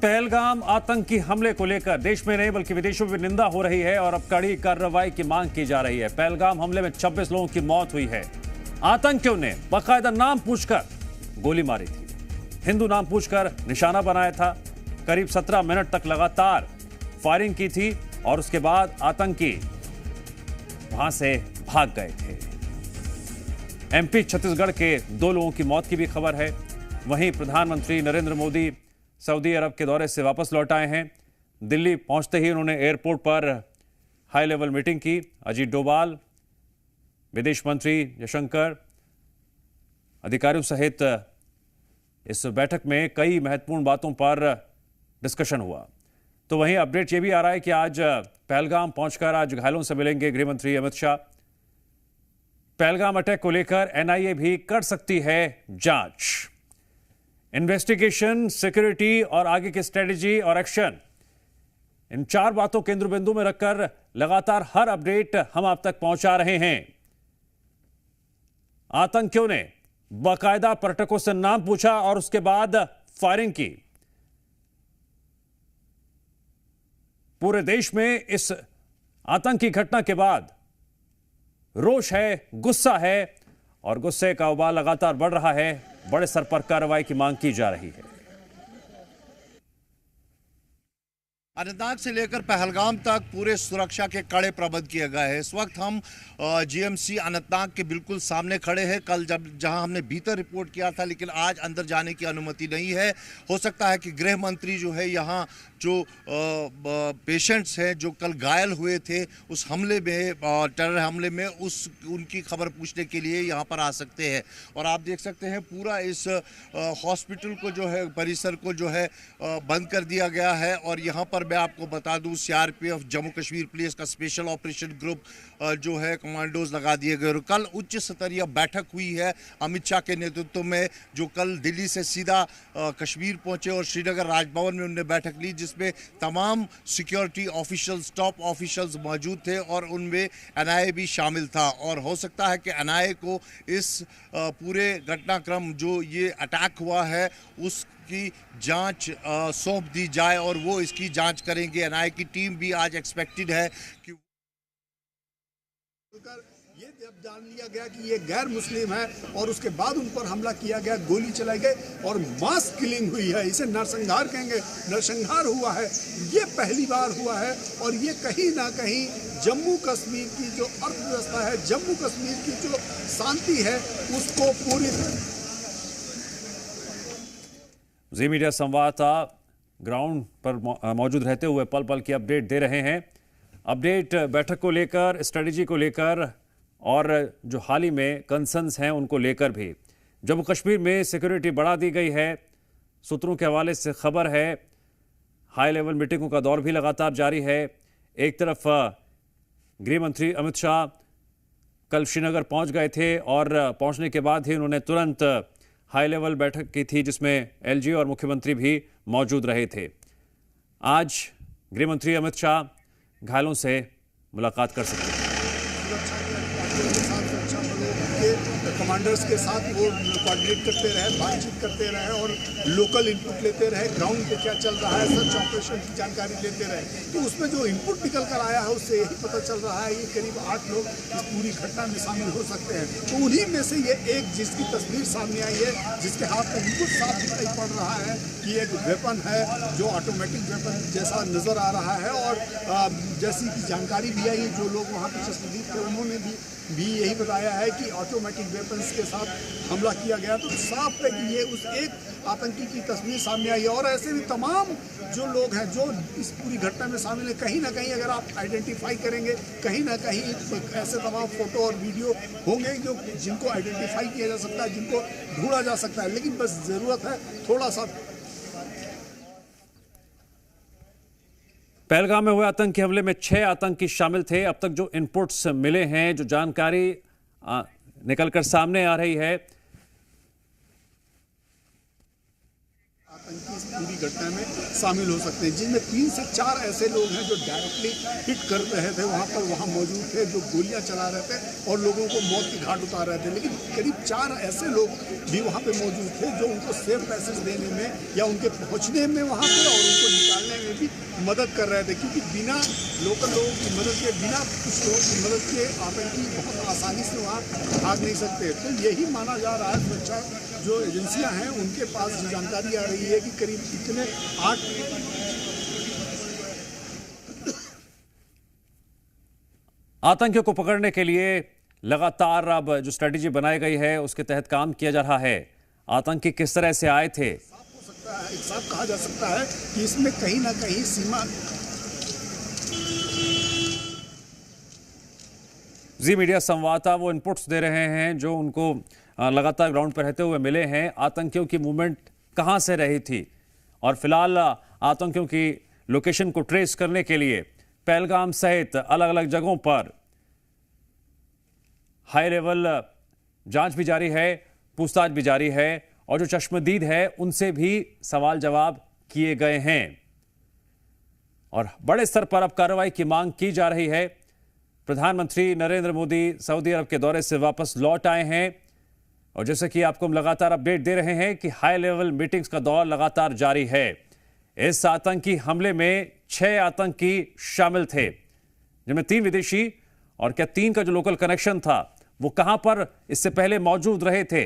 पहलगाम आतंकी हमले को लेकर देश में नहीं बल्कि विदेशों में निंदा हो रही है और अब कड़ी कार्रवाई की मांग की जा रही है। पहलगाम हमले में 26 लोगों की मौत हुई है। आतंकियों ने बाकायदा नाम पूछकर गोली मारी थी, हिंदू नाम पूछकर निशाना बनाया था। करीब 17 मिनट तक लगातार फायरिंग की थी और उसके बाद आतंकी वहां से भाग गए थे। एमपी छत्तीसगढ़ के 2 लोगों की मौत की भी खबर है। वहीं प्रधानमंत्री नरेंद्र मोदी सऊदी अरब के दौरे से वापस लौट आए हैं। दिल्ली पहुंचते ही उन्होंने एयरपोर्ट पर हाई लेवल मीटिंग की। अजीत डोभाल, विदेश मंत्री जयशंकर, अधिकारियों सहित इस बैठक में कई महत्वपूर्ण बातों पर डिस्कशन हुआ। तो वहीं अपडेट यह भी आ रहा है कि आज पहलगाम पहुंचकर आज घायलों से मिलेंगे गृह मंत्री अमित शाह। पहलगाम अटैक को लेकर एनआईए भी कर सकती है जांच। इन्वेस्टिगेशन, सिक्योरिटी और आगे की स्ट्रेटेजी और एक्शन, इन 4 बातों केंद्र बिंदु में रखकर लगातार हर अपडेट हम आप तक पहुंचा रहे हैं। आतंकियों ने बाकायदा पर्यटकों से नाम पूछा और उसके बाद फायरिंग की। पूरे देश में इस आतंकी घटना के बाद रोष है, गुस्सा है और गुस्से का उबाल लगातार बढ़ रहा है। बड़े स्तर पर कार्रवाई की मांग की जा रही है। अनंतनाग से लेकर पहलगाम तक पूरे सुरक्षा के कड़े प्रबंध किए गए हैं। इस वक्त हम जीएमसी अनंतनाग के बिल्कुल सामने खड़े हैं। कल जहां हमने भीतर रिपोर्ट किया था, लेकिन आज अंदर जाने की अनुमति नहीं है। हो सकता है कि गृह मंत्री जो है यहाँ जो पेशेंट्स हैं जो कल घायल हुए थे उस हमले में, टेरर हमले में, उनकी खबर पूछने के लिए यहाँ पर आ सकते हैं। और आप देख सकते हैं पूरा इस हॉस्पिटल को जो है, परिसर को जो है बंद कर दिया गया है। और यहाँ पर मैं आपको बता दूं, सीआरपीएफ, जम्मू कश्मीर पुलिस का स्पेशल ऑपरेशन ग्रुप जो है, कमांडोज लगा दिए गए। और कल उच्च स्तरीय बैठक हुई है अमित शाह के नेतृत्व में, जो कल दिल्ली से सीधा कश्मीर पहुंचे और श्रीनगर राजभवन में उन्होंने बैठक ली, जिसमें तमाम सिक्योरिटी ऑफिशियल्स, टॉप ऑफिशियल्स मौजूद थे और उनमें एनआईए भी शामिल था। और हो सकता है कि एनआईए को इस पूरे घटनाक्रम जो ये अटैक हुआ है उसकी जांच सौंप दी जाए और वो इसकी जांच करेंगे। एनआईए की टीम भी आज एक्सपेक्टेड है कि ये जब जान लिया गया कि ये गैर मुस्लिम है और उसके बाद उन पर हमला किया गया, गोली चलाई गई और मास किलिंग हुई है। इसे नरसंहार कहेंगे, नरसंहार हुआ है। ये पहली बार हुआ है और ये कहीं ना कहीं जम्मू कश्मीर की जो अर्थव्यवस्था है, जम्मू कश्मीर की जो शांति है, उसको पूरी जी मीडिया संवाददाता ग्राउंड पर मौजूद रहते हुए पल पल की अपडेट दे रहे हैं। अपडेट बैठक को लेकर, स्ट्रेटेजी को लेकर और जो हाल ही में कंसर्न्स हैं उनको लेकर भी। जम्मू कश्मीर में सिक्योरिटी बढ़ा दी गई है। सूत्रों के हवाले से खबर है हाई लेवल मीटिंगों का दौर भी लगातार जारी है। एक तरफ गृह मंत्री अमित शाह कल श्रीनगर पहुंच गए थे और पहुंचने के बाद ही उन्होंने तुरंत हाई लेवल बैठक की थी जिसमें एलजी और मुख्यमंत्री भी मौजूद रहे थे। आज गृह मंत्री अमित शाह घायलों से मुलाकात कर सकते हैं। कमांडर्स के साथ वो कोऑर्डिनेट करते रहे, बातचीत करते रहे और लोकल इनपुट लेते रहे, ग्राउंड पे क्या चल रहा है, सर्च ऑपरेशन की जानकारी लेते रहे। तो उसमें जो इनपुट निकल कर आया है उससे यही पता चल रहा है ये करीब 8 लोग इस पूरी घटना में शामिल हो सकते हैं। तो उन्हीं में से ये एक जिसकी तस्वीर सामने आई है, जिसके हाथ में बिल्कुल साफ दिखाई पड़ रहा है कि एक वेपन है जो ऑटोमेटिक वेपन जैसा नजर आ रहा है। और जैसी की जानकारी भी आई, जो लोग वहाँ पे चश्मदीद थे उन्होंने भी यही बताया है कि ऑटोमेटिक वेपन्स के साथ हमला किया गया। तो साफ है कि ये उस एक आतंकी की तस्वीर सामने आई है। और ऐसे भी तमाम जो लोग हैं जो इस पूरी घटना में शामिल हैं, कहीं ना कहीं अगर आप आइडेंटिफाई करेंगे, कहीं ना कहीं ऐसे तमाम फोटो और वीडियो होंगे जो जिनको आइडेंटिफाई किया जा सकता है, जिनको ढूंढा जा सकता है। लेकिन बस ज़रूरत है थोड़ा सा। पहलगाम में हुए आतंकी हमले में 6 आतंकी शामिल थे। अब तक जो इनपुट्स मिले हैं, जो जानकारी निकलकर सामने आ रही है, आतंकी इस पूरी घटना में शामिल हो सकते हैं, जिनमें 3 से 4 ऐसे लोग हैं जो डायरेक्टली हिट कर रहे थे, वहाँ मौजूद थे, जो गोलियां चला रहे थे और लोगों को मौत की घाट उतार रहे थे। लेकिन करीब 4 ऐसे लोग भी वहाँ पे मौजूद थे जो उनको सेफ पैसेज देने में या उनके पहुँचने में वहाँ पे और उनको निकालने में भी मदद कर रहे थे, क्योंकि बिना लोकल लोगों की मदद के, बिना कुछ लोगों की मदद के आतंकी बहुत आसानी से वहाँ भाग नहीं सकते। तो यही माना जा रहा है, सुरक्षा जो एजेंसियां हैं उनके पास जानकारी आ रही है कि करीब इतने 8 आतंकियों को पकड़ने के लिए लगातार अब जो स्ट्रेटेजी बनाई गई है उसके तहत काम किया जा रहा है। आतंकी किस तरह से आए थे, एक साथ कहा जा सकता है कि इसमें कहीं ना कहीं सीमा। जी मीडिया संवाददाता वो इनपुट्स दे रहे हैं जो उनको लगातार ग्राउंड पर रहते हुए मिले हैं। आतंकियों की मूवमेंट कहां से रही थी और फिलहाल आतंकियों की लोकेशन को ट्रेस करने के लिए पहलगाम सहित अलग अलग जगहों पर हाई लेवल जांच भी जारी है, पूछताछ भी जारी है और जो चश्मदीद है उनसे भी सवाल जवाब किए गए हैं और बड़े स्तर पर अब कार्रवाई की मांग की जा रही है। प्रधानमंत्री नरेंद्र मोदी सऊदी अरब के दौरे से वापस लौट आए हैं और जैसे कि आपको हम लगातार अपडेट दे रहे हैं कि हाई लेवल मीटिंग्स का दौर लगातार जारी है। इस आतंकी हमले में 6 आतंकी शामिल थे, जिनमें 3 विदेशी और क्या 3 का जो लोकल कनेक्शन था वो कहां पर इससे पहले मौजूद रहे थे,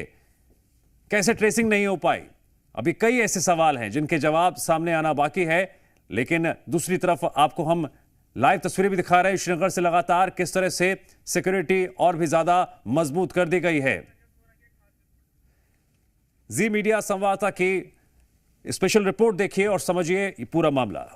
कैसे ट्रेसिंग नहीं हो पाई। अभी कई ऐसे सवाल हैं जिनके जवाब सामने आना बाकी है। लेकिन दूसरी तरफ आपको हम लाइव तस्वीरें भी दिखा रहे हैं श्रीनगर से लगातार किस तरह से सिक्योरिटी और भी ज्यादा मजबूत कर दी गई है। जी मीडिया संवाददाता की स्पेशल रिपोर्ट देखिए और समझिए ये पूरा मामला।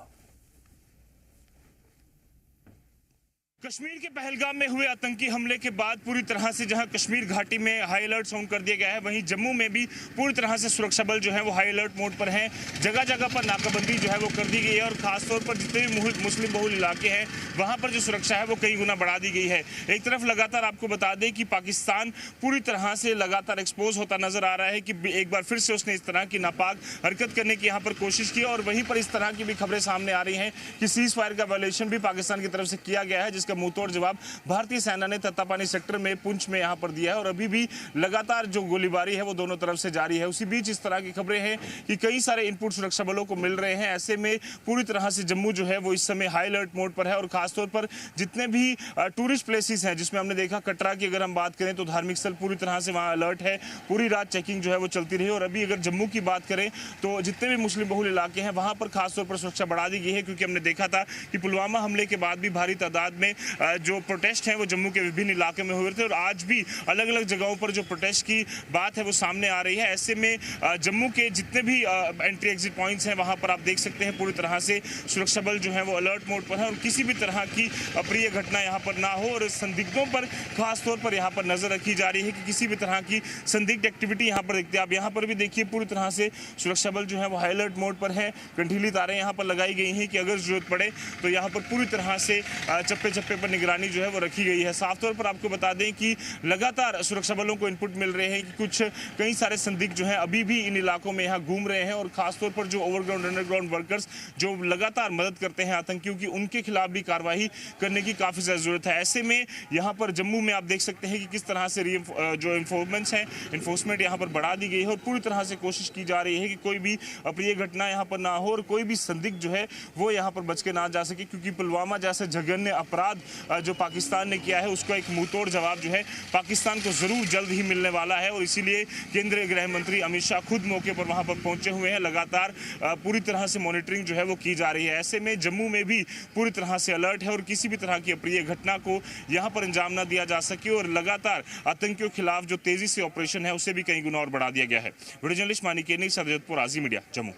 कश्मीर के पहलगाम में हुए आतंकी हमले के बाद पूरी तरह से जहां कश्मीर घाटी में हाई अलर्ट साउंड कर दिया गया है, वहीं जम्मू में भी पूरी तरह से सुरक्षा बल जो है वो हाई अलर्ट मोड पर हैं। जगह जगह पर नाकाबंदी जो है वो कर दी गई है और खासतौर पर जितने भी मुस्लिम बहुल इलाके हैं वहां पर जो सुरक्षा है वो कई गुना बढ़ा दी गई है। एक तरफ लगातार आपको बता दें कि पाकिस्तान पूरी तरह से लगातार एक्सपोज होता नजर आ रहा है कि एक बार फिर से उसने इस तरह की नापाक हरकत करने की यहाँ पर कोशिश की और वहीं पर इस तरह की भी खबरें सामने आ रही हैं कि सीज फायर का वायलेशन भी पाकिस्तान की तरफ से किया गया है, जिसका मुंहतोड़ जवाब भारतीय सेना ने तत्तापानी सेक्टर में पुंछ में यहां पर दिया है और अभी भी लगातार जो गोलीबारी है वो दोनों तरफ से जारी है। उसी बीच इस तरह की खबरें हैं कि कई सारे इनपुट सुरक्षा बलों को मिल रहे हैं। ऐसे में पूरी तरह से जम्मू जो है वो इस समय हाई अलर्ट मोड पर है और खासतौर पर जितने भी टूरिस्ट प्लेसेस हैं, जिसमें हमने देखा कटरा की अगर हम बात करें तो धार्मिक स्थल पूरी तरह से वहां अलर्ट है, पूरी रात चेकिंग जो है वो चलती रही। और अभी अगर जम्मू की बात करें तो जितने भी मुस्लिम बहुल इलाके हैं वहां पर खासतौर पर सुरक्षा बढ़ा दी गई है, क्योंकि हमने देखा था कि पुलवामा हमले के बाद भी भारी तादाद में जो प्रोटेस्ट हैं वो जम्मू के विभिन्न इलाके में हुए थे और आज भी अलग अलग जगहों पर जो प्रोटेस्ट की बात है वो सामने आ रही है। ऐसे में जम्मू के जितने भी एंट्री एग्जिट पॉइंट्स हैं वहां पर आप देख सकते हैं पूरी तरह से सुरक्षा बल जो है वो अलर्ट मोड पर है और किसी भी तरह की अप्रिय घटना यहाँ पर ना हो और संदिग्धों पर खासतौर पर यहाँ पर नजर रखी जा रही है कि किसी भी तरह की संदिग्ध एक्टिविटी यहाँ पर देखते हैं। आप यहाँ पर भी देखिए पूरी तरह से सुरक्षा बल जो है वो हाई अलर्ट मोड पर है। कंठीली तारें यहाँ पर लगाई गई हैं कि अगर जरूरत पड़े तो यहाँ पर पूरी तरह से चप्पे चप्पे पर निगरानी जो है वो रखी गई है। साफ तौर पर आपको बता दें कि लगातार सुरक्षा बलों को इनपुट मिल रहे हैं कि कुछ कई सारे संदिग्ध जो हैं अभी भी इन इलाकों में यहाँ घूम रहे हैं और खासतौर पर जो ओवरग्राउंड अंडरग्राउंड वर्कर्स जो लगातार मदद करते हैं आतंकियों की, उनके खिलाफ भी कार्रवाई करने की काफी ज्यादा जरूरत है। ऐसे में यहाँ पर जम्मू में आप देख सकते हैं कि किस तरह से जो इन्फोर्समेंट्स हैं, इन्फोर्समेंट यहाँ पर बढ़ा दी गई है और पूरी तरह से कोशिश की जा रही है कि कोई भी अप्रिय घटना यहाँ पर ना हो और कोई भी संदिग्ध जो है वो यहाँ पर बच के ना जा सके, क्योंकि पुलवामा जैसे जघन्य अपराध जो पाकिस्तान ने किया है उसका एक मुंहतोड़ जवाब जो है पाकिस्तान को जरूर जल्द ही मिलने वाला है। और इसीलिए केंद्रीय गृह मंत्री अमित शाह खुद मौके पर वहां पर पहुंचे हुए हैं। लगातार पूरी तरह से मॉनिटरिंग जो है वो की जा रही है। ऐसे में जम्मू में भी पूरी तरह से अलर्ट है और किसी भी तरह की अप्रिय घटना को यहां पर अंजाम न दिया जा सके और लगातार आतंकियों के खिलाफ जो तेजी से ऑपरेशन है उसे भी कई गुना और बढ़ा दिया गया है। वीडियो जर्नलिस्ट मानिकेनी, सरजतपुर, आजी मीडिया, जम्मू।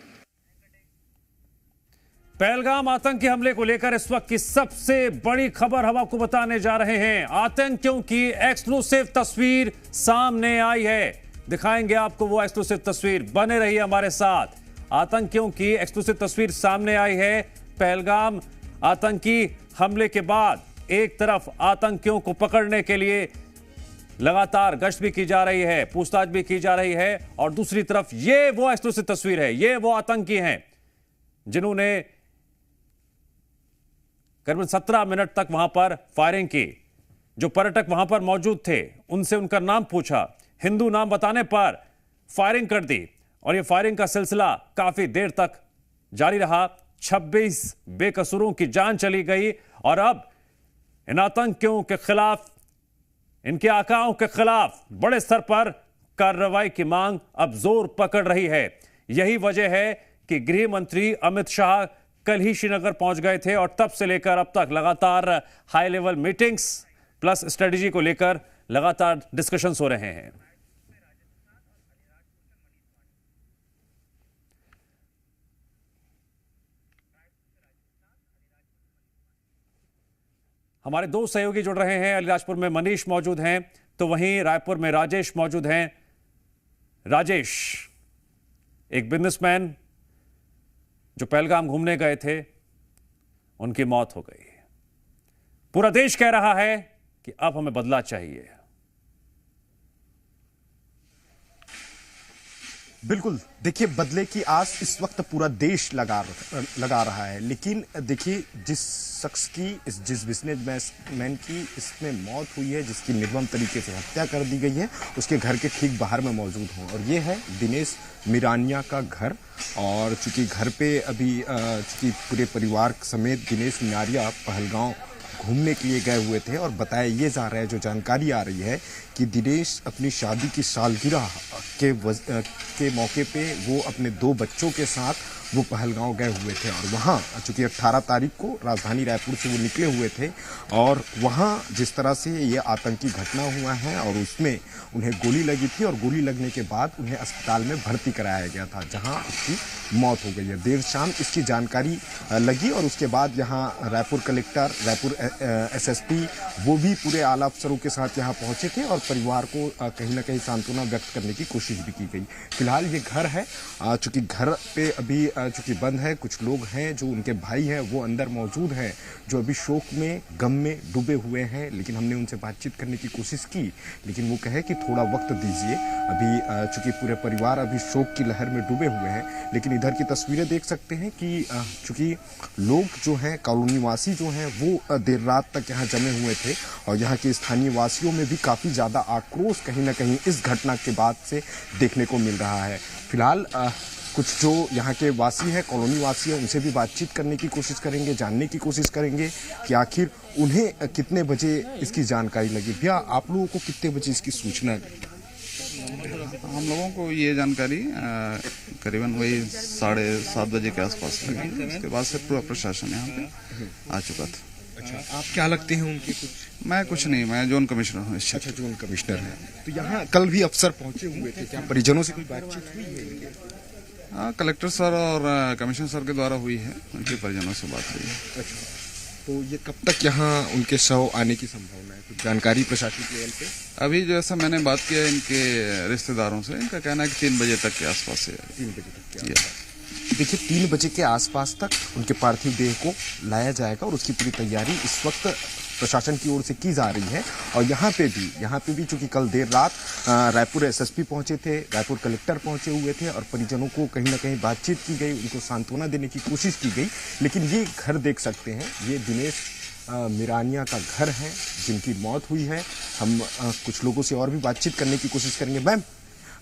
पहलगाम आतंकी हमले को लेकर इस वक्त की सबसे बड़ी खबर हम आपको बताने जा रहे हैं। आतंकियों की एक्सक्लूसिव तस्वीर सामने आई है, दिखाएंगे आपको वो एक्सक्लूसिव तस्वीर, बने रहिए हमारे साथ। आतंकियों की एक्सक्लूसिव तस्वीर सामने आई है। पहलगाम आतंकी हमले के बाद एक तरफ आतंकियों को पकड़ने के लिए लगातार गश्त भी की जा रही है, पूछताछ भी की जा रही है। और दूसरी तरफ ये वो एक्सक्लूसिव तस्वीर है, ये वो आतंकी हैं जिन्होंने करीबन 17 मिनट तक वहां पर फायरिंग की। जो पर्यटक वहां पर मौजूद थे उनसे उनका नाम पूछा, हिंदू नाम बताने पर फायरिंग कर दी और यह फायरिंग का सिलसिला काफी देर तक जारी रहा। 26 बेकसूरों की जान चली गई और अब इन आतंकियों के खिलाफ, इनके आकाओं के खिलाफ बड़े स्तर पर कार्रवाई की मांग अब जोर पकड़ रही है। यही वजह है कि गृह मंत्री अमित शाह कल ही श्रीनगर पहुंच गए थे और तब से लेकर अब तक लगातार high level meetings plus strategy को लेकर लगातार डिस्कशंस हो रहे हैं। हमारे दो सहयोगी जुड़ रहे हैं। अलीराजपुर में मनीष मौजूद हैं, तो वहीं रायपुर में राजेश मौजूद हैं। राजेश, एक बिजनेसमैन जो पहलगाम घूमने गए थे, उनकी मौत हो गई। पूरा देश कह रहा है कि अब हमें बदला चाहिए। बिल्कुल, देखिए बदले की आस इस वक्त पूरा देश लगा रहा है, लेकिन देखिए जिस शख्स की, जिस बिजनेसमैन की इसमें मौत हुई है, जिसकी निर्मम तरीके से हत्या कर दी गई है, उसके घर के ठीक बाहर में मौजूद हूँ और ये है दिनेश मिरानिया का घर। और चूंकि घर पे अभी चूंकि पूरे परिवार समेत दिनेश मिरानिया पहलगाम घूमने के लिए गए हुए थे और बताया ये जा रहा है, जो जानकारी आ रही है कि दिनेश अपनी शादी की सालगिरह के मौके पे वो अपने 2 बच्चों के साथ वो पहलगांव गए हुए थे और वहाँ चूंकि 18 तारीख को राजधानी रायपुर से वो निकले हुए थे और वहाँ जिस तरह से ये आतंकी घटना हुआ है और उसमें उन्हें गोली लगी थी और गोली लगने के बाद उन्हें अस्पताल में भर्ती कराया गया था, जहाँ उसकी मौत हो गई है। देर शाम इसकी जानकारी लगी और उसके बाद यहाँ रायपुर कलेक्टर, रायपुर एसएसपी, वो भी पूरे आला अफसरों के साथ यहाँ पहुंचे थे और परिवार को कहीं ना कहीं सांत्वना व्यक्त करने की कोशिश भी की गई। फिलहाल ये घर है, चूंकि घर पे अभी चूंकि बंद है, कुछ लोग हैं जो उनके भाई हैं वो अंदर मौजूद हैं, जो अभी शोक में, गम में डूबे हुए हैं। लेकिन हमने उनसे बातचीत करने की कोशिश की, लेकिन वो कहे कि थोड़ा वक्त दीजिए, अभी चूंकि पूरे परिवार अभी शोक की लहर में डूबे हुए हैं। लेकिन इधर की तस्वीरें देख सकते हैं कि चूंकि लोग जो हैं, कॉलोनी वासी जो हैं, वो देर रात तक यहाँ जमे हुए थे और यहाँ के स्थानीय वासियों में भी काफ़ी ज़्यादा आक्रोश कहीं ना कहीं इस घटना के बाद से देखने को मिल रहा है। फिलहाल कुछ जो यहाँ के वासी हैं, कॉलोनी वासी हैं, उनसे भी बातचीत करने की कोशिश करेंगे, जानने की कोशिश करेंगे कि आखिर उन्हें कितने बजे इसकी जानकारी लगी। भैया, आप लोगों को कितने बजे इसकी सूचना लगी? हम लोगों को ये जानकारी करीबन वही 7:30 बजे के आसपास लगी। उसके बाद से पूरा प्रशासन यहाँ पे आ चुका था। अच्छा, आप क्या लगते हैं उनके? मैं कुछ नहीं, मैं जोन कमिश्नर हूँ। अच्छा, जोन कमिश्नर हैं। तो यहाँ कल भी अफसर पहुंचे हुए थे, क्या परिजनों से कोई बातचीत हुई है? हाँ, कलेक्टर सर और कमिश्नर सर के द्वारा हुई है, उनके परिजनों से बात हुई है। अच्छा, तो ये कब तक यहाँ उनके शव आने की संभावना है? कुछ जानकारी प्रशासनिक लेवल पे? अभी जैसा मैंने बात किया इनके रिश्तेदारों से, इनका कहना है कि 3 बजे तक के आसपास से। 3 बजे तक के आसपास। देखिए, 3 बजे के आसपास तक उनके पार्थिव देह को लाया जाएगा और उसकी पूरी तैयारी इस वक्त प्रशासन की ओर से की जा रही है। और यहाँ पे भी चूंकि कल देर रात रायपुर एसएसपी पहुंचे थे, रायपुर कलेक्टर पहुंचे हुए थे और परिजनों को कहीं ना कहीं बातचीत की गई, उनको सांत्वना देने की कोशिश की गई। लेकिन ये घर देख सकते हैं, ये दिनेश मिरानिया का घर है जिनकी मौत हुई है। हम कुछ लोगों से और भी बातचीत करने की कोशिश करेंगे। मैम,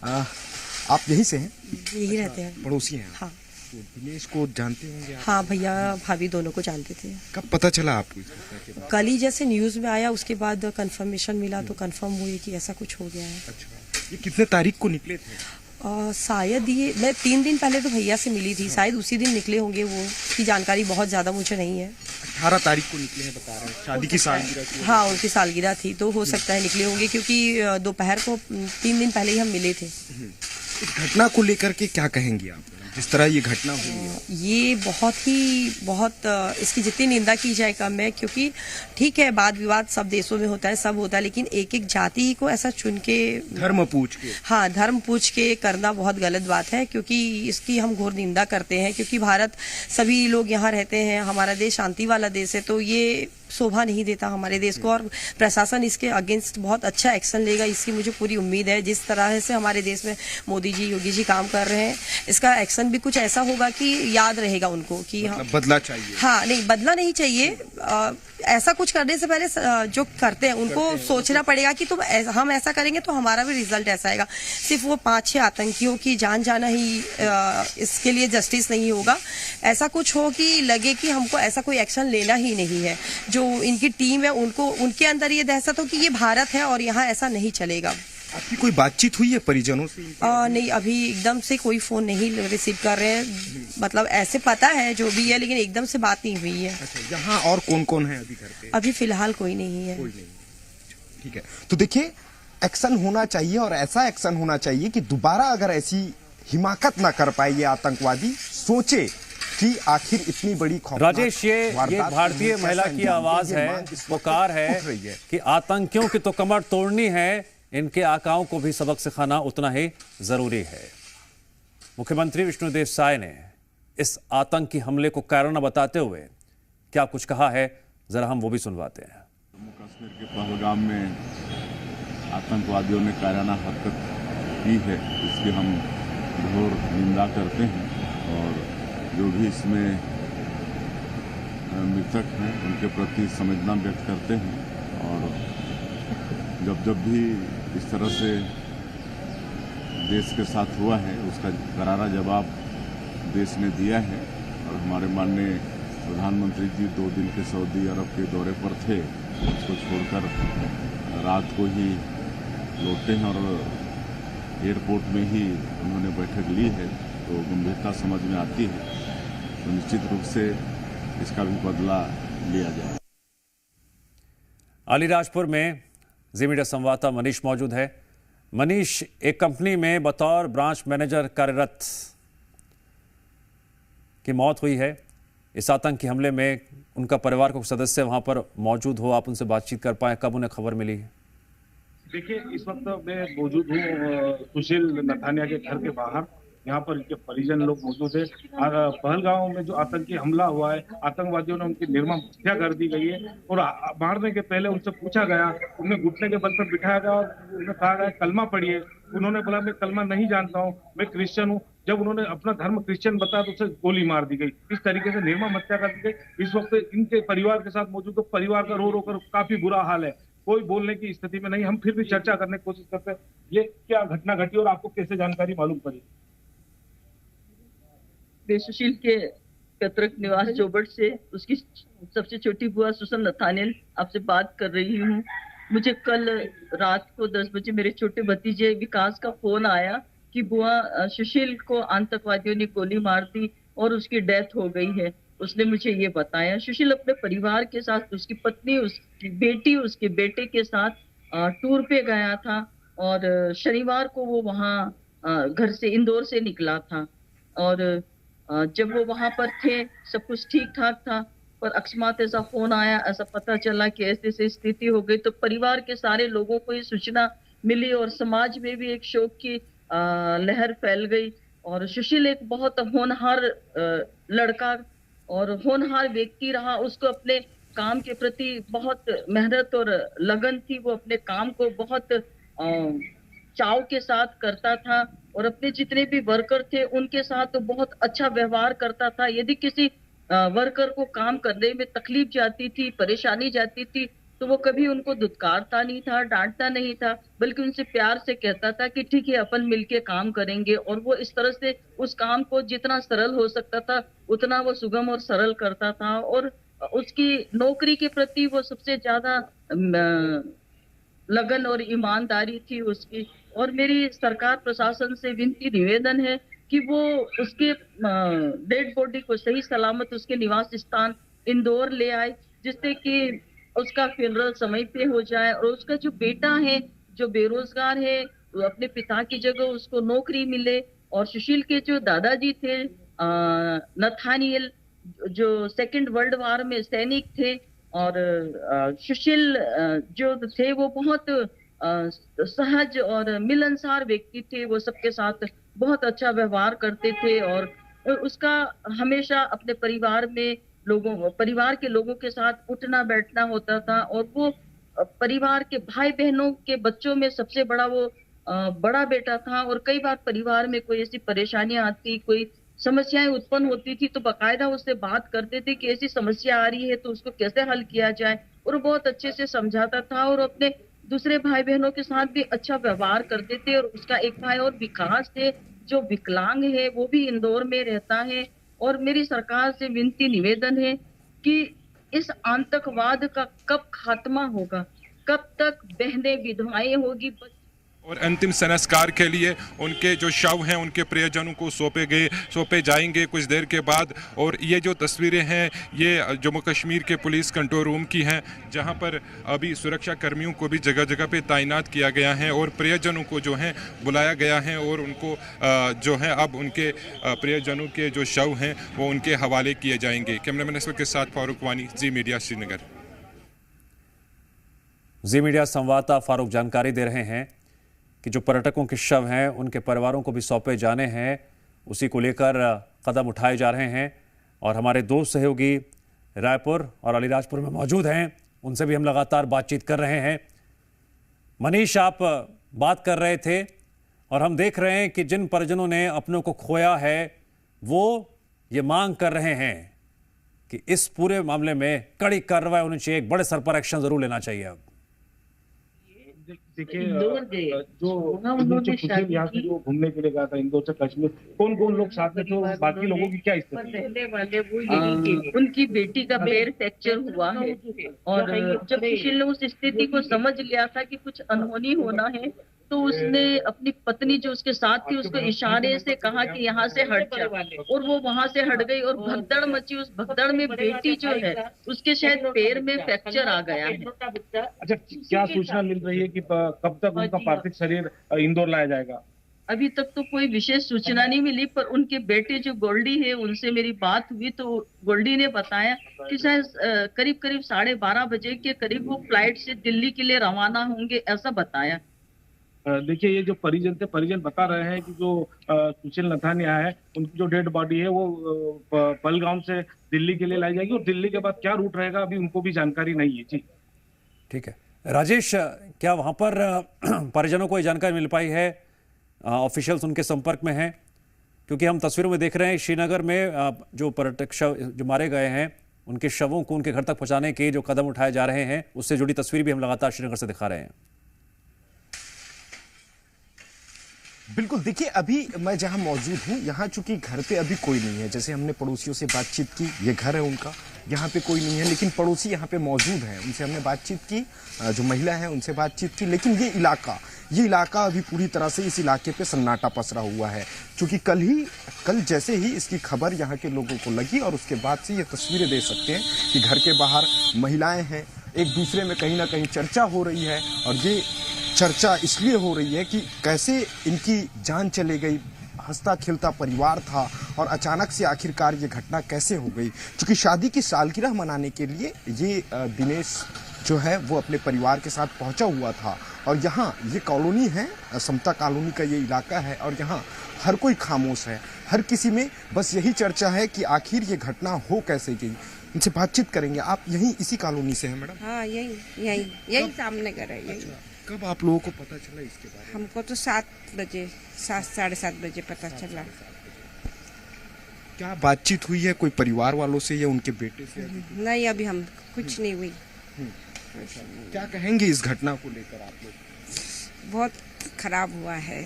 आप यहीं से हैं? यही रहते हैं, पड़ोसी हैं? हाँ। तो दिनेश को जानते होंगे आप? हाँ, भैया भाभी दोनों को जानते थे। कब पता चला आपको? कल ही जैसे न्यूज़ में आया, उसके बाद कंफर्मेशन मिला तो कंफर्म हुई कि ऐसा कुछ हो गया है। अच्छा, ये कितने तारीख को निकले थे? शायद ये मैं 3 दिन पहले तो भैया से मिली थी, शायद उसी दिन निकले होंगे। वो की जानकारी बहुत ज़्यादा मुझे नहीं है। 18 तारीख को निकले हैं बता रहे हैं, शादी की सालगिरह थी। हाँ, उनकी सालगिरह थी, तो हो सकता है निकले होंगे, क्योंकि दोपहर को 3 दिन पहले ही हम मिले थे। इस घटना को लेकर के क्या कहेंगे आप, जिस तरह ये घटना हुई है? ये बहुत इसकी जितनी निंदा की जाए कम है, क्योंकि ठीक है, वाद विवाद सब देशों में होता है, सब होता है, लेकिन एक एक जाति को ऐसा चुन के, धर्म पूछ के, हाँ, धर्म पूछ के करना बहुत गलत बात है। क्योंकि इसकी हम घोर निंदा करते हैं, क्योंकि भारत, सभी लोग यहाँ रहते हैं, हमारा देश शांति वाला देश है, तो ये शोभा नहीं देता हमारे देश को, और प्रशासन इसके अगेंस्ट बहुत अच्छा एक्शन लेगा, इसकी मुझे पूरी उम्मीद है। जिस तरह से हमारे देश में मोदी जी, योगी जी काम कर रहे हैं, इसका एक्शन भी कुछ ऐसा होगा कि याद रहेगा उनको कि मतलब बदला चाहिए। हाँ, नहीं बदला नहीं चाहिए। ऐसा कुछ करने से पहले जो करते हैं उनको सोचना पड़ेगा कि हम ऐसा करेंगे तो हमारा भी रिजल्ट ऐसा आएगा। सिर्फ वो 5-6 आतंकियों की जान जाना ही इसके लिए जस्टिस नहीं होगा। ऐसा कुछ हो कि लगे कि हमको ऐसा कोई एक्शन लेना ही नहीं है। जो इनकी टीम है उनको, उनके अंदर ये दहशत हो कि ये भारत है और यहाँ ऐसा नहीं चलेगा। आपकी कोई बातचीत हुई है परिजनों से? नहीं, अभी एकदम से कोई फोन नहीं रिसीव कर रहे हैं। मतलब ऐसे पता है जो भी है, लेकिन एकदम से बात नहीं हुई है। अच्छा, यहाँ और कौन कौन है अभी घर पे? अभी फिलहाल कोई नहीं है। कोई नहीं। ठीक है, तो देखिए एक्शन होना चाहिए, और ऐसा एक्शन होना चाहिए कि दोबारा अगर ऐसी हिमाकत ना कर पाए ये आतंकवादी, सोचे कि आखिर इतनी बड़ी राजेश, ये भारतीय महिला की आवाज है, पुकार है कि आतंकियों की तो कमर तोड़नी है, इनके आकाओं को भी सबक सिखाना उतना ही जरूरी है। मुख्यमंत्री विष्णुदेव साय ने इस आतंकी हमले को कारण बताते हुए क्या कुछ कहा है, जरा हम वो भी सुनवाते हैं। जम्मू कश्मीर के पहलगाम में आतंकवादियों ने कायराना हरकत की है, इसकी हम घोर निंदा करते हैं, और जो भी इसमें मृतक हैं उनके प्रति संवेदना व्यक्त करते हैं। और जब भी इस तरह से देश के साथ हुआ है, उसका करारा जवाब देश ने दिया है। और हमारे माननीय प्रधानमंत्री जी 2 दिन के सऊदी अरब के दौरे पर थे, उसको छोड़कर रात को ही लौटे हैं, और एयरपोर्ट में ही उन्होंने बैठक ली है। तो गंभीरता समझ में आती है, तो निश्चित रूप से इसका भी बदला लिया जाए। अलीराजपुर में जी मीडिया संवाददाता मनीष मौजूद है। मनीष, एक कंपनी में बतौर ब्रांच मैनेजर कार्यरत की मौत हुई है। इस आतंकी हमले में उनका परिवार का सदस्य वहां पर मौजूद हो, आप उनसे बातचीत कर पाए, कब उन्हें खबर मिली है? देखिए, इस वक्त मैं मौजूद हूँ सुशील नथानिया के घर के बाहर। यहाँ पर इनके परिजन लोग मौजूद है। पहलगाम में जो आतंकी हमला हुआ है, आतंकवादियों ने उनकी निर्मम हत्या कर दी गई है, और मारने के पहले उनसे पूछा गया, उन्हें घुटने के बल पर बिठाया गया और उन्हें कहा गया कलमा पढ़िए। उन्होंने बोला मैं कलमा नहीं जानता हूँ, मैं क्रिश्चियन हूँ। जब उन्होंने अपना धर्म क्रिश्चियन बताया तो उसे गोली मार दी गई। इस तरीके से निर्मम हत्या कर दी गई। इस वक्त इनके परिवार के साथ मौजूद, तो परिवार का रो रो कर काफी बुरा हाल है, कोई बोलने की स्थिति में नहीं। हम फिर भी चर्चा करने की कोशिश करते हैं, ये क्या घटना घटी और आपको कैसे जानकारी मालूम पड़ी? सुशील के पैतृक निवास चौबट से उसकी सबसे छोटी बुआ सुसन नथानियल आपसे बात कर रही हूँ। मुझे कल रात को 10 बजे मेरे छोटे भतीजे विकास का फोन आया कि बुआ सुशील को आतंकवादियों ने गोली मार दी और उसकी डेथ हो गई है। उसने मुझे ये बताया। सुशील अपने परिवार के साथ, उसकी पत्नी, उसकी बेटी, उसके बेटे के साथ टूर पे गया था, और शनिवार को वो वहाँ घर से, इंदौर से निकला था। और जब वो वहां पर थे सब कुछ ठीक ठाक था, पर अकस्मात ऐसा फोन आया, ऐसा पता चला कि ऐसी ऐसी स्थिति हो गई। तो परिवार के सारे लोगों को ये सूचना मिली और समाज में भी एक शोक की लहर फैल गई। और सुशील एक बहुत होनहार लड़का और होनहार व्यक्ति रहा। उसको अपने काम के प्रति बहुत मेहनत और लगन थी। वो अपने काम को बहुत चाव के साथ करता था, और अपने जितने भी वर्कर थे उनके साथ तो बहुत अच्छा व्यवहार करता था। यदि किसी वर्कर को काम करने में तकलीफ जाती थी, परेशानी जाती थी, तो वो कभी उनको धुतकारता नहीं था, डांटता नहीं था, बल्कि उनसे प्यार से कहता था कि ठीक है, अपन मिलके काम करेंगे। और वो इस तरह से उस काम को जितना सरल हो सकता था उतना वो सुगम और सरल करता था। और उसकी नौकरी के प्रति वो सबसे ज्यादा लगन और ईमानदारी थी उसकी। और मेरी सरकार प्रशासन से विनती निवेदन है कि वो उसके डेड बॉडी को सही सलामत उसके निवास स्थान इंदौर ले आए, जिससे कि उसका फ्यूनरल समय पे हो जाए। और उसका जो बेटा है जो बेरोजगार है, वो अपने पिता की जगह उसको नौकरी मिले। और सुशील के जो दादाजी थे नथानियल, जो 2nd वर्ल्ड वार में सैनिक थे, और सुशील जो थे वो बहुत सहज और मिलनसार व्यक्ति थे। वो सबके साथ बहुत अच्छा व्यवहार करते थे, और उसका हमेशा अपने परिवार में लोगों परिवार के लोगों के साथ उठना बैठना होता था, और वो परिवार के भाई बहनों के बच्चों में सबसे बड़ा वो बड़ा बेटा था। और कई बार परिवार में कोई ऐसी परेशानियां आती, कोई समस्याएं उत्पन्न होती थी तो बाकायदा उससे बात करते थे कि ऐसी समस्या आ रही है तो उसको कैसे हल किया जाए, और वो बहुत अच्छे से समझाता था और अपने दूसरे भाई बहनों के साथ भी अच्छा व्यवहार करते थे। और उसका एक भाई और विकास थे जो विकलांग है, वो भी इंदौर में रहता है। और मेरी सरकार से विनती निवेदन है कि इस आतंकवाद का कब खात्मा होगा, कब तक बहनें विधवाएं होगी, और अंतिम संस्कार के लिए उनके जो शव हैं उनके प्रियजनों को सौंपे जाएंगे कुछ देर के बाद। और ये जो तस्वीरें हैं ये जम्मू कश्मीर के पुलिस कंट्रोल रूम की हैं, जहां पर अभी सुरक्षा कर्मियों को भी जगह जगह पे तैनात किया गया है और प्रियजनों को जो है बुलाया गया है, और उनको जो है अब उनके प्रियजनों के जो शव हैं वो उनके हवाले किए जाएंगे। कैमरामैन असफर के साथ फारूक वानी, जी मीडिया श्रीनगर। जी मीडिया संवाददाता फारूक जानकारी दे रहे हैं कि जो पर्यटकों के शव हैं उनके परिवारों को भी सौंपे जाने हैं, उसी को लेकर कदम उठाए जा रहे हैं। और हमारे दो सहयोगी रायपुर और अलीराजपुर में मौजूद हैं, उनसे भी हम लगातार बातचीत कर रहे हैं। मनीष, आप बात कर रहे थे और हम देख रहे हैं कि जिन परिजनों ने अपनों को खोया है वो ये मांग कर रहे हैं कि इस पूरे मामले में कड़ी कार्रवाई होनी चाहिए, एक बड़े स्तर पर एक्शन जरूर लेना चाहिए। अब देखिए, जो यहाँ से जो घूमने के लिए गया था इंदौर से कश्मीर, कौन कौन लोग साथ में थे, बाकी लोगों की क्या स्थिति है? उनकी बेटी का पैर फ्रैक्चर हुआ है, और जब सुशील ने उस स्थिति को समझ लिया था कि कुछ अनहोनी होना है तो उसने अपनी पत्नी जो उसके साथ थी उसको इशारे से कहा कि यहाँ से हट जा, और वो वहां से हट गई और भगदड़ मची। उस भगदड़ में बेटी जो है उसके शायद पैर में फ्रैक्चर आ गया है। अच्छा, क्या सूचना मिल रही है कि कब तक उनका पार्थिव शरीर इंदौर लाया जाएगा? अभी तक तो कोई विशेष सूचना नहीं मिली, पर उनके बेटे जो गोल्डी है उनसे मेरी बात हुई तो गोल्डी ने बताया कि शायद करीब 12:30 बजे के करीब वो फ्लाइट से दिल्ली के लिए रवाना होंगे, ऐसा बताया। देखिए, ये जो परिजन बता रहे हैं कि जो सुशील नथानिया है उनकी जो डेड बॉडी है वो पहलगाम से दिल्ली के लिए लाई जाएगी, और दिल्ली के बाद क्या रूट रहेगा अभी उनको भी जानकारी नहीं है। जी ठीक है राजेश, क्या वहां पर परिजनों को ये जानकारी मिल पाई है? ऑफिशियल्स उनके संपर्क में हैं? क्योंकि हम तस्वीरों में देख रहे हैं श्रीनगर में जो पर्यटक शव जो मारे गए हैं उनके शवों को उनके घर तक पहुंचाने के जो कदम उठाए जा रहे हैं उससे जुड़ी तस्वीर भी हम लगातार श्रीनगर से दिखा रहे हैं। बिल्कुल, देखिए अभी मैं जहां मौजूद हूं यहां चूंकि घर पे अभी कोई नहीं है, जैसे हमने पड़ोसियों से बातचीत की, ये घर है उनका, यहाँ पे कोई नहीं है, लेकिन पड़ोसी यहाँ पे मौजूद हैं, उनसे हमने बातचीत की, जो महिला है उनसे बातचीत की। लेकिन ये इलाका अभी पूरी तरह से इस इलाके पे सन्नाटा पसरा हुआ है, क्योंकि कल जैसे ही इसकी खबर यहाँ के लोगों को लगी और उसके बाद से ये तस्वीरें देख सकते हैं कि घर के बाहर महिलाएं हैं, एक दूसरे में कहीं ना कहीं चर्चा हो रही है। और ये चर्चा इसलिए हो रही है कि कैसे इनकी जान चले गई, हंसता खेलता परिवार था और अचानक से आखिरकार ये घटना कैसे हो गई। क्योंकि शादी की सालगिरह मनाने के लिए ये दिनेश जो है वो अपने परिवार के साथ पहुंचा हुआ था, और यहाँ ये कॉलोनी है, समता कॉलोनी का ये इलाका है, और यहाँ हर कोई खामोश है, हर किसी में बस यही चर्चा है कि आखिर ये घटना हो कैसे गई। इनसे बातचीत करेंगे। आप यहीं इसी कॉलोनी से हैं मैडम? हाँ, यही सामने घर है। यही कब आप लोगों को पता चला इसके बारे में? हमको तो 7 बजे 7-7:30 बजे पता चला। क्या बातचीत हुई है कोई परिवार वालों से या उनके बेटे से? नहीं, अभी हम कुछ नहीं हुई। क्या कहेंगे इस घटना को लेकर आप लोग? बहुत खराब हुआ है,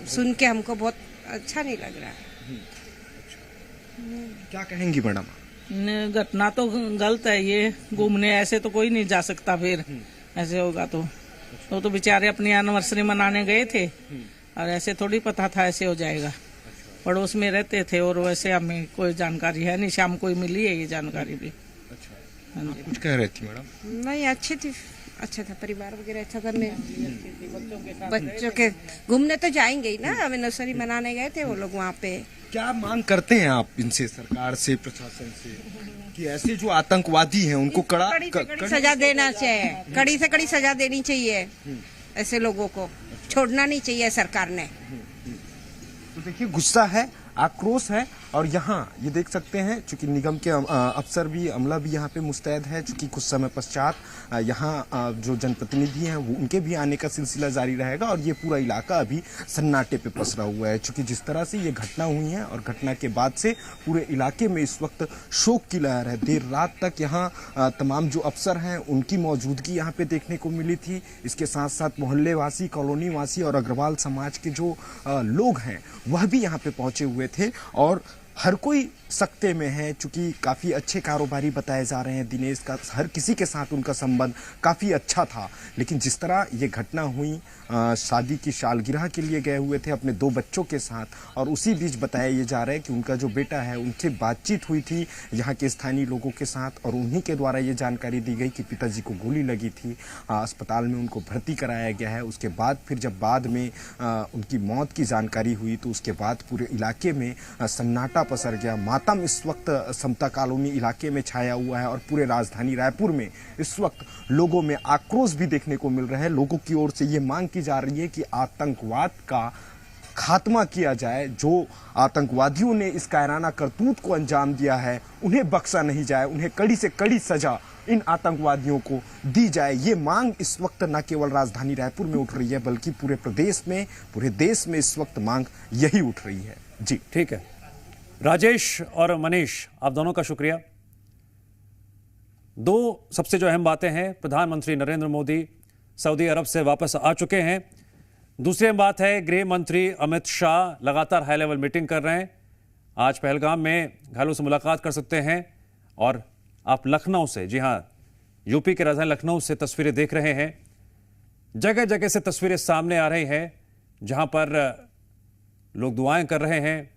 सुन के हमको बहुत अच्छा नहीं लग रहा। क्या कहेंगी मैडम? घटना तो गलत है, ये घूमने ऐसे तो कोई नहीं जा सकता, फिर ऐसे होगा तो बेचारे अपनी एनिवर्सरी मनाने गए थे और ऐसे थोड़ी पता था ऐसे हो जाएगा। पड़ोस में रहते थे और वैसे हमें कोई जानकारी है नहीं, शाम को ही मिली है ये जानकारी भी। अच्छा, आप कुछ कह रही थी मैडम? नहीं, अच्छी थी, अच्छा था, परिवार वगैरह अच्छा था। बच्चों के घूमने तो जाएंगे ही ना, एनिवर्सरी मनाने गए थे वो लोग वहाँ पे। क्या मांग करते हैं आप इनसे, सरकार से, प्रशासन से, कि ऐसे जो आतंकवादी हैं उनको कड़ी सजा देना चाहिए, कड़ी से कड़ी सजा देनी चाहिए, ऐसे लोगों को छोड़ना नहीं चाहिए सरकार ने। तो देखिए, गुस्सा है, आक्रोश है, और यहाँ ये देख सकते हैं चूंकि निगम के अफसर भी अमला भी यहाँ पे मुस्तैद है, चूंकि कुछ समय पश्चात यहाँ जो जनप्रतिनिधि हैं वो उनके भी आने का सिलसिला जारी रहेगा और ये पूरा इलाका अभी सन्नाटे पे पसरा हुआ है। चूंकि जिस तरह से ये घटना हुई है और घटना के बाद से पूरे इलाके में इस वक्त शोक की लहर है। देर रात तक यहाँ तमाम जो अफसर हैं उनकी मौजूदगी यहाँ पे देखने को मिली थी। इसके साथ साथ मोहल्ले वासी, कॉलोनी वासी और अग्रवाल समाज के जो लोग हैं वह भी यहाँ पे पहुंचे हुए थे और हर कोई सकते में है। चूंकि काफ़ी अच्छे कारोबारी बताए जा रहे हैं दिनेश का, हर किसी के साथ उनका संबंध काफ़ी अच्छा था। लेकिन जिस तरह ये घटना हुई, शादी की सालगिरह के लिए गए हुए थे अपने 2 बच्चों के साथ और उसी बीच बताया ये जा रहा है कि उनका जो बेटा है उनसे बातचीत हुई थी यहाँ के स्थानीय लोगों के साथ और उन्हीं के द्वारा ये जानकारी दी गई कि पिताजी को गोली लगी थी, अस्पताल में उनको भर्ती कराया गया है। उसके बाद फिर जब बाद में उनकी मौत की जानकारी हुई तो उसके बाद पूरे इलाके में सन्नाटा पसर गया। मातम इस वक्त समता कॉलोनी इलाके में छाया हुआ है और पूरे राजधानी रायपुर में इस वक्त लोगों में आक्रोश भी देखने को मिल रहा है। लोगों की ओर से ये मांग की जा रही है कि आतंकवाद का खात्मा किया जाए। जो आतंकवादियों ने इस कायराना करतूत को अंजाम दिया है उन्हें बख्शा नहीं जाए, उन्हें कड़ी से कड़ी सजा इन आतंकवादियों को दी जाए। ये मांग इस वक्त न केवल राजधानी रायपुर में उठ रही है बल्कि पूरे प्रदेश में, पूरे देश में इस वक्त मांग यही उठ रही है। जी ठीक है, राजेश और मनीष, आप दोनों का शुक्रिया। 2 सबसे जो अहम बातें हैं, प्रधानमंत्री नरेंद्र मोदी सऊदी अरब से वापस आ चुके हैं। दूसरी अहम बात है, गृह मंत्री अमित शाह लगातार हाई लेवल मीटिंग कर रहे हैं। आज पहलगाम में घायलों से मुलाकात कर सकते हैं और आप लखनऊ से, जी हां, यूपी के राजधानी लखनऊ से तस्वीरें देख रहे हैं। जगह जगह से तस्वीरें सामने आ रही हैं जहां पर लोग दुआएं कर रहे हैं,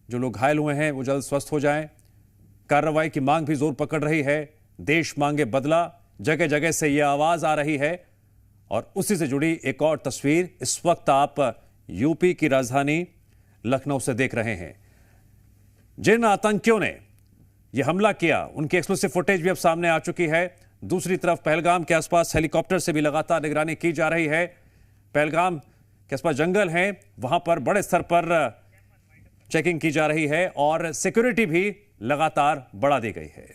जो लोग घायल हुए हैं वो जल्द स्वस्थ हो जाएं। कार्रवाई की मांग भी जोर पकड़ रही है, देश मांगे बदला, जगह जगह से यह आवाज आ रही है। और उसी से जुड़ी एक और तस्वीर इस वक्त आप यूपी की राजधानी लखनऊ से देख रहे हैं। जिन आतंकियों ने यह हमला किया उनकी एक्सक्लूसिव फुटेज भी अब सामने आ चुकी है। दूसरी तरफ पहलगाम के आसपास हेलीकॉप्टर से भी लगातार निगरानी की जा रही है। पहलगाम के आसपास जंगल है, वहां पर बड़े स्तर पर चेकिंग की जा रही है और सिक्योरिटी भी लगातार बढ़ा दी गई है।